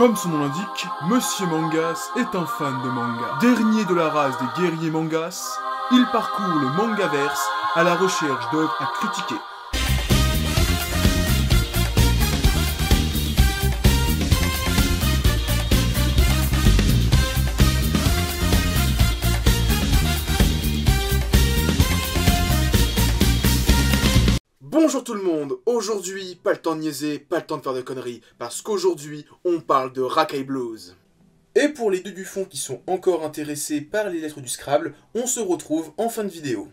Comme son nom l'indique, Monsieur Mangas est un fan de manga. Dernier de la race des guerriers mangas, il parcourt le mangaverse à la recherche d'œuvres à critiquer. Bonjour tout le monde, aujourd'hui pas le temps de niaiser, pas le temps de faire de conneries, parce qu'aujourd'hui on parle de Rakai Blues. Et pour les deux du fond qui sont encore intéressés par les lettres du Scrabble, on se retrouve en fin de vidéo.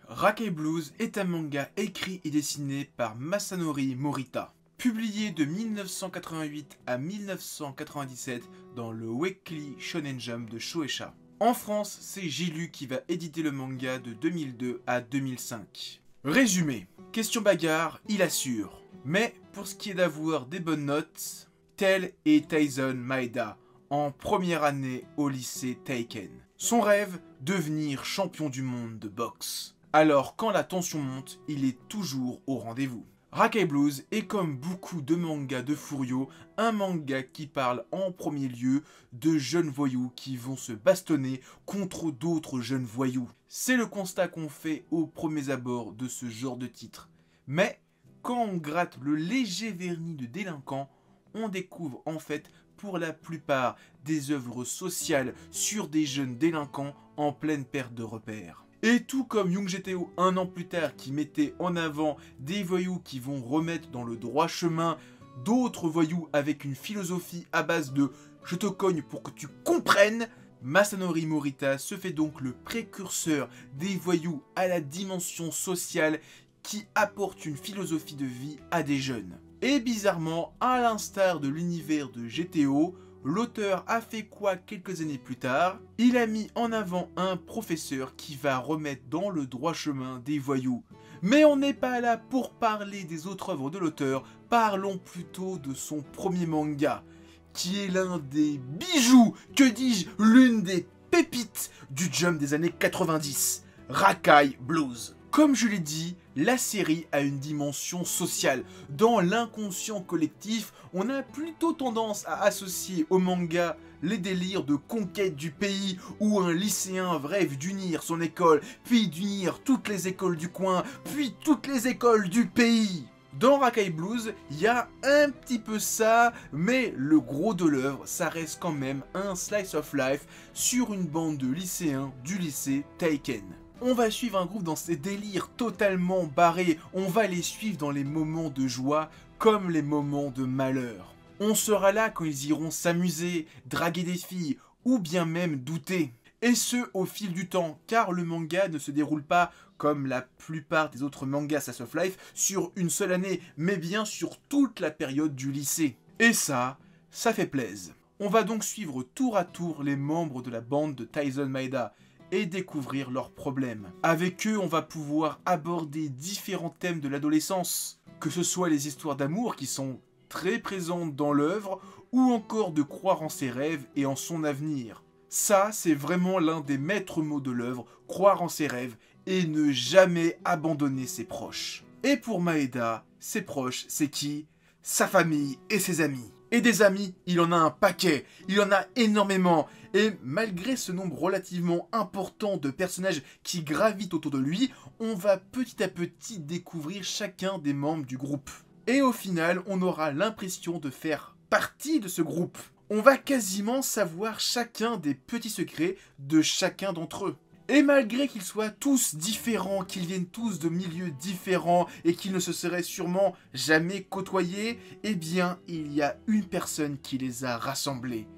Rakai Blues est un manga écrit et dessiné par Masanori Morita. Publié de 1988 à 1997 dans le Weekly Shonen Jump de Shueisha. En France, c'est Jilu qui va éditer le manga de 2002 à 2005. Résumé. Question bagarre, il assure. Mais pour ce qui est d'avoir des bonnes notes, tel est Taisen Maeda, en première année au lycée Teiken. Son rêve, devenir champion du monde de boxe. Alors quand la tension monte, il est toujours au rendez-vous. Rakai Blues est comme beaucoup de mangas de Furio, un manga qui parle en premier lieu de jeunes voyous qui vont se bastonner contre d'autres jeunes voyous. C'est le constat qu'on fait aux premiers abords de ce genre de titre. Mais quand on gratte le léger vernis de délinquant, on découvre en fait pour la plupart des œuvres sociales sur des jeunes délinquants en pleine perte de repères. Et tout comme Young GTO un an plus tard qui mettait en avant des voyous qui vont remettre dans le droit chemin d'autres voyous avec une philosophie à base de « je te cogne pour que tu comprennes », Masanori Morita se fait donc le précurseur des voyous à la dimension sociale qui apporte une philosophie de vie à des jeunes. Et bizarrement, à l'instar de l'univers de GTO, l'auteur a fait quoi quelques années plus tard? Il a mis en avant un professeur qui va remettre dans le droit chemin des voyous. Mais on n'est pas là pour parler des autres œuvres de l'auteur, parlons plutôt de son premier manga, qui est l'un des bijoux, que dis-je, l'une des pépites du Jump des années 90, Rakai Blues. Comme je l'ai dit, la série a une dimension sociale. Dans l'inconscient collectif, on a plutôt tendance à associer au manga les délires de conquête du pays où un lycéen rêve d'unir son école, puis d'unir toutes les écoles du coin, puis toutes les écoles du pays. Dans Rakai Blues, il y a un petit peu ça, mais le gros de l'œuvre, ça reste quand même un slice of life sur une bande de lycéens du lycée Teiken. On va suivre un groupe dans ses délires totalement barrés, on va les suivre dans les moments de joie comme les moments de malheur. On sera là quand ils iront s'amuser, draguer des filles ou bien même douter. Et ce au fil du temps, car le manga ne se déroule pas comme la plupart des autres mangas Slice of Life sur une seule année, mais bien sur toute la période du lycée. Et ça fait plaisir. On va donc suivre tour à tour les membres de la bande de Taisen Maeda et découvrir leurs problèmes. Avec eux, on va pouvoir aborder différents thèmes de l'adolescence, que ce soit les histoires d'amour qui sont très présentes dans l'œuvre, ou encore de croire en ses rêves et en son avenir. Ça, c'est vraiment l'un des maîtres mots de l'œuvre, croire en ses rêves et ne jamais abandonner ses proches. Et pour Maeda, ses proches, c'est qui? Sa famille et ses amis. Et des amis, il en a un paquet, il en a énormément. Et malgré ce nombre relativement important de personnages qui gravitent autour de lui, on va petit à petit découvrir chacun des membres du groupe. Et au final, on aura l'impression de faire partie de ce groupe. On va quasiment savoir chacun des petits secrets de chacun d'entre eux. Et malgré qu'ils soient tous différents, qu'ils viennent tous de milieux différents et qu'ils ne se seraient sûrement jamais côtoyés, eh bien, il y a une personne qui les a rassemblés.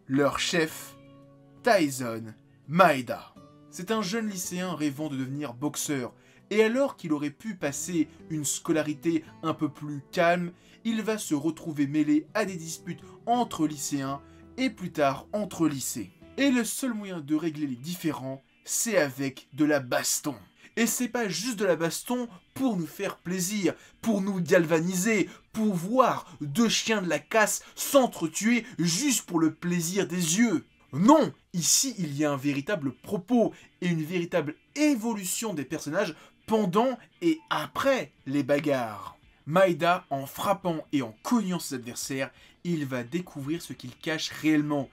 Leur chef, Taisen Maeda. C'est un jeune lycéen rêvant de devenir boxeur. Et alors qu'il aurait pu passer une scolarité un peu plus calme, il va se retrouver mêlé à des disputes entre lycéens et plus tard entre lycées. Et le seul moyen de régler les différends, c'est avec de la baston. Et c'est pas juste de la baston pour nous faire plaisir, pour nous galvaniser, pour voir deux chiens de la casse s'entretuer juste pour le plaisir des yeux. Non, ici il y a un véritable propos et une véritable évolution des personnages pendant et après les bagarres. Maeda, en frappant et en cognant ses adversaires, il va découvrir ce qu'ils cachent réellement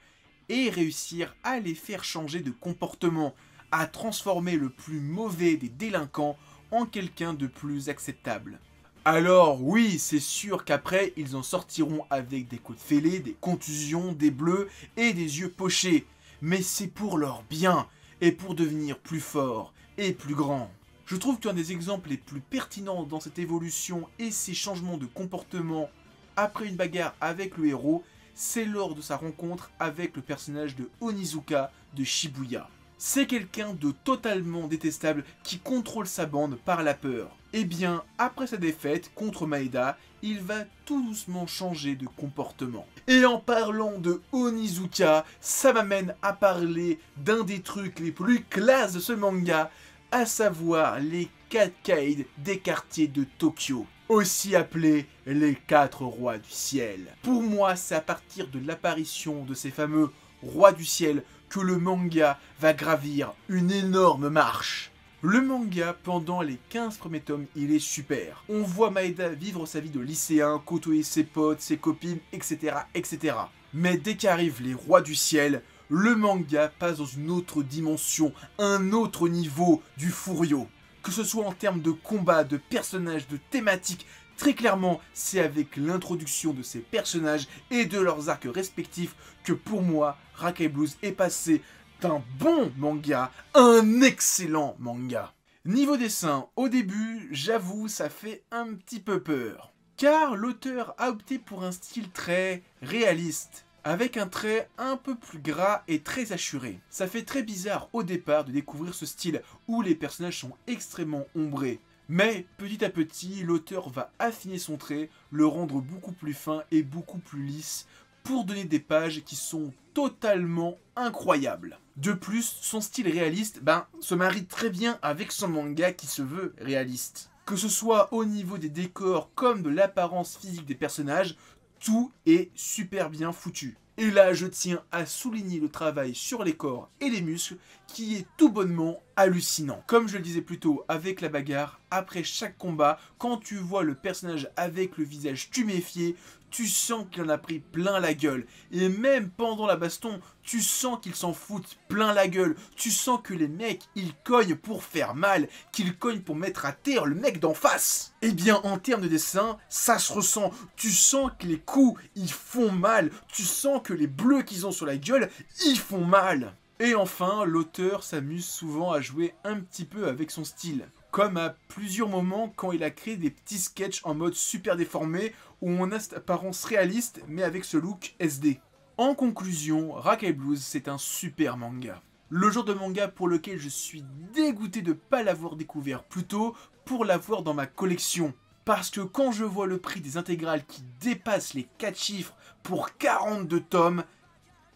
et réussir à les faire changer de comportement, à transformer le plus mauvais des délinquants en quelqu'un de plus acceptable. Alors oui, c'est sûr qu'après, ils en sortiront avec des côtes fêlées, des contusions, des bleus et des yeux pochés. Mais c'est pour leur bien et pour devenir plus forts et plus grands. Je trouve qu'un des exemples les plus pertinents dans cette évolution et ces changements de comportement après une bagarre avec le héros, c'est lors de sa rencontre avec le personnage de Onizuka de Shibuya. C'est quelqu'un de totalement détestable qui contrôle sa bande par la peur. Eh bien, après sa défaite contre Maeda, il va tout doucement changer de comportement. Et en parlant de Onizuka, ça m'amène à parler d'un des trucs les plus classes de ce manga, à savoir les 4 Kaïds des quartiers de Tokyo, aussi appelés les 4 rois du ciel. Pour moi, c'est à partir de l'apparition de ces fameux rois du ciel que le manga va gravir une énorme marche. Le manga, pendant les 15 premiers tomes, il est super. On voit Maeda vivre sa vie de lycéen, côtoyer ses potes, ses copines, etc. etc. Mais dès qu'arrivent les rois du ciel, le manga passe dans une autre dimension, un autre niveau du Furio. Que ce soit en termes de combat, de personnages, de thématiques, très clairement, c'est avec l'introduction de ces personnages et de leurs arcs respectifs que pour moi, Rakai Blues est passé d'un bon manga à un excellent manga. Niveau dessin, au début, j'avoue, ça fait un petit peu peur. Car l'auteur a opté pour un style très réaliste, avec un trait un peu plus gras et très assuré. Ça fait très bizarre au départ de découvrir ce style où les personnages sont extrêmement ombrés. Mais petit à petit, l'auteur va affiner son trait, le rendre beaucoup plus fin et beaucoup plus lisse pour donner des pages qui sont totalement incroyables. De plus, son style réaliste se marie très bien avec son manga qui se veut réaliste. Que ce soit au niveau des décors comme de l'apparence physique des personnages, tout est super bien foutu. Et là, je tiens à souligner le travail sur les corps et les muscles qui est tout bonnement hallucinant. Comme je le disais plus tôt avec la bagarre, après chaque combat, quand tu vois le personnage avec le visage tuméfié, tu sens qu'il en a pris plein la gueule. Et même pendant la baston, tu sens qu'ils s'en foutent plein la gueule. Tu sens que les mecs, ils cognent pour faire mal, qu'ils cognent pour mettre à terre le mec d'en face. Eh bien, en termes de dessin, ça se ressent. Tu sens que les coups, ils font mal. Tu sens que les bleus qu'ils ont sur la gueule, ils font mal. Et enfin, l'auteur s'amuse souvent à jouer un petit peu avec son style. Comme à plusieurs moments quand il a créé des petits sketchs en mode super déformé où on a cette apparence réaliste mais avec ce look SD. En conclusion, Rakai Blues c'est un super manga. Le genre de manga pour lequel je suis dégoûté de ne pas l'avoir découvert plus tôt pour l'avoir dans ma collection. Parce que quand je vois le prix des intégrales qui dépasse les 4 chiffres pour 42 tomes,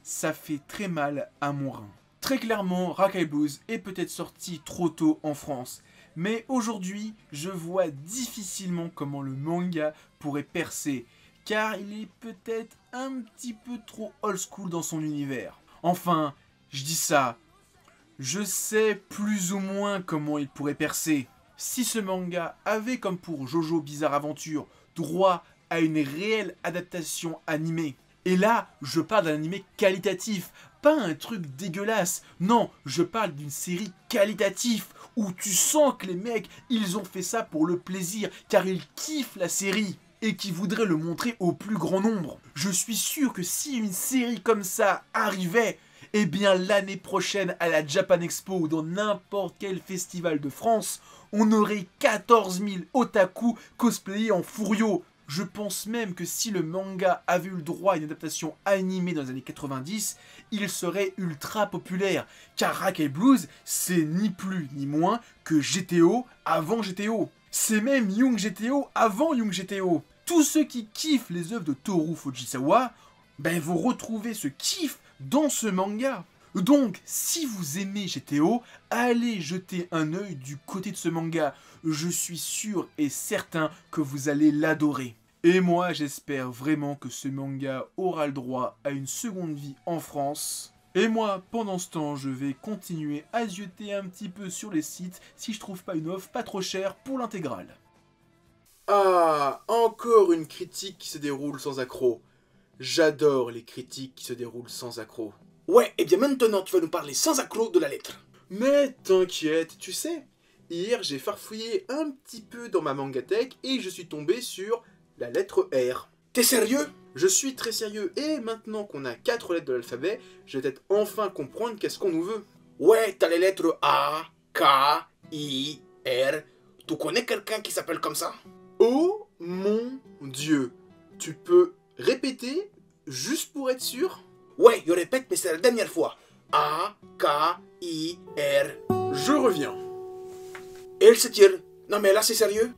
ça fait très mal à mon rein. Très clairement, Rakai Blues est peut-être sorti trop tôt en France. Mais aujourd'hui, je vois difficilement comment le manga pourrait percer, car il est peut-être un petit peu trop old school dans son univers. Enfin, je dis ça, je sais plus ou moins comment il pourrait percer. Si ce manga avait, comme pour Jojo Bizarre Aventure, droit à une réelle adaptation animée, et là, je parle d'un animé qualitatif, pas un truc dégueulasse. Non, je parle d'une série qualitative où tu sens que les mecs, ils ont fait ça pour le plaisir, car ils kiffent la série et qui voudraient le montrer au plus grand nombre. Je suis sûr que si une série comme ça arrivait, eh bien l'année prochaine à la Japan Expo ou dans n'importe quel festival de France, on aurait 14 000 otaku cosplayés en Furio. Je pense même que si le manga avait eu le droit à une adaptation animée dans les années 90, il serait ultra populaire. Car Rakai Blues, c'est ni plus ni moins que GTO avant GTO. C'est même Young GTO avant Young GTO. Tous ceux qui kiffent les œuvres de Toru Fujisawa, vont retrouver ce kiff dans ce manga. Donc, si vous aimez GTO, allez jeter un œil du côté de ce manga. Je suis sûr et certain que vous allez l'adorer. Et moi, j'espère vraiment que ce manga aura le droit à une seconde vie en France. Et moi, pendant ce temps, je vais continuer à zioter un petit peu sur les sites si je trouve pas une offre pas trop chère pour l'intégrale. Ah, encore une critique qui se déroule sans accroc. J'adore les critiques qui se déroulent sans accroc. Ouais, et bien maintenant tu vas nous parler sans accroc de la lettre. Mais t'inquiète, tu sais, hier j'ai farfouillé un petit peu dans ma mangatech et je suis tombé sur la lettre R. T'es sérieux? Je suis très sérieux et maintenant qu'on a 4 lettres de l'alphabet, je vais peut-être enfin comprendre qu'est-ce qu'on nous veut. Ouais, t'as les lettres A, K, I, R. Tu connais quelqu'un qui s'appelle comme ça? Oh mon Dieu, tu peux répéter juste pour être sûr? Ouais, je répète, mais c'est la dernière fois. A, K, I, R. Je reviens. Elle se tire. Non mais là c'est sérieux?